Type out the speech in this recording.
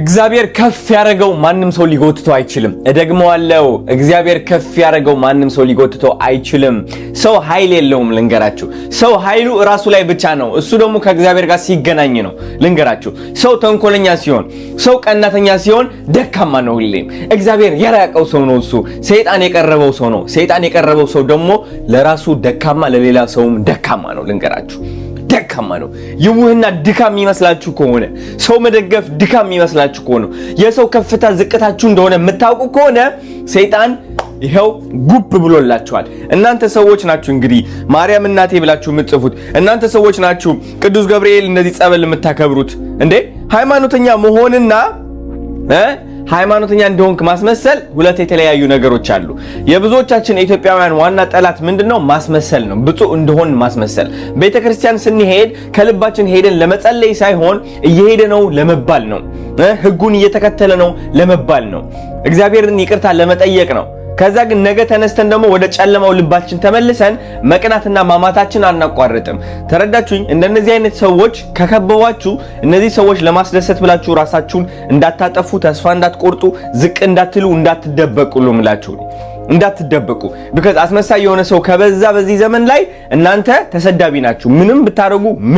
እግዚአብሔር ከፍ ያረጋው ማንንም ሰው ሊጎትተው አይችልም። እደግመዋለሁ፣ እግዚአብሔር ከፍ ያረጋው ማንንም ሰው ሊጎትተው አይችልም። ሰው ኃይል የለውም ልንገራችሁ። ሰው ኃይሉ ራሱ ላይ ብቻ ነው። እሱ ደግሞ ከእግዚአብሔር ጋር ሲገናኝ ነው ልንገራችሁ። ሰው ተንኮለኛ ሲሆን፣ ሰው ቀናተኛ ሲሆን ደካማ ነው ሁሌም። እግዚአብሔር የራቀው ሰው ነው እሱ። ሰይጣን የቀረበው ሰው ነው። ሰይጣን የቀረበው ሰው ደግሞ ለራሱ ደካማ ለሌላ ሰውም ደካማ ነው ልንገራችሁ። ደካማ ነው። ይውህና ድካም ይመስላችሁ ከሆነ ሰው መደገፍ ድካም ይመስላችሁ ከሆነ የሰው ከፍታ ዝቅታችሁ እንደሆነ የምታውቁ ከሆነ ሰይጣን ይሄው ጉብ ብሎላችኋል። እናንተ ሰዎች ናችሁ እንግዲህ ማርያም እናቴ ብላችሁ የምትጽፉት እናንተ ሰዎች ናችሁ። ቅዱስ ገብርኤል እንደዚህ ጸበል የምታከብሩት እንዴ! ሃይማኖተኛ መሆንና ሃይማኖተኛ እንደሆንክ ማስመሰል ሁለት የተለያዩ ነገሮች አሉ። የብዙዎቻችን ኢትዮጵያውያን ዋና ጠላት ምንድነው? ማስመሰል ነው። ብፁዕ እንደሆን ማስመሰል። ቤተክርስቲያን ስንሄድ ከልባችን ሄደን ለመጸለይ ሳይሆን እየሄደ ነው ለመባል ነው። ህጉን እየተከተለ ነው ለመባል ነው። እግዚአብሔርን ይቅርታ ለመጠየቅ ነው። ከዛ ግን ነገ ተነስተን ደግሞ ወደ ጨለማው ልባችን ተመልሰን መቅናትና ማማታችን አናቋርጥም። ተረዳችሁኝ? እንደነዚህ አይነት ሰዎች ከከበቧችሁ እነዚህ ሰዎች ለማስደሰት ብላችሁ ራሳችሁን እንዳታጠፉ፣ ተስፋ እንዳትቆርጡ፣ ዝቅ እንዳትሉ፣ እንዳትደበቁ ልምላችሁ እንዳትደበቁ። because አስመሳይ የሆነ ሰው ከበዛ በዚህ ዘመን ላይ እናንተ ተሰዳቢ ናችሁ። ምንም ብታረጉ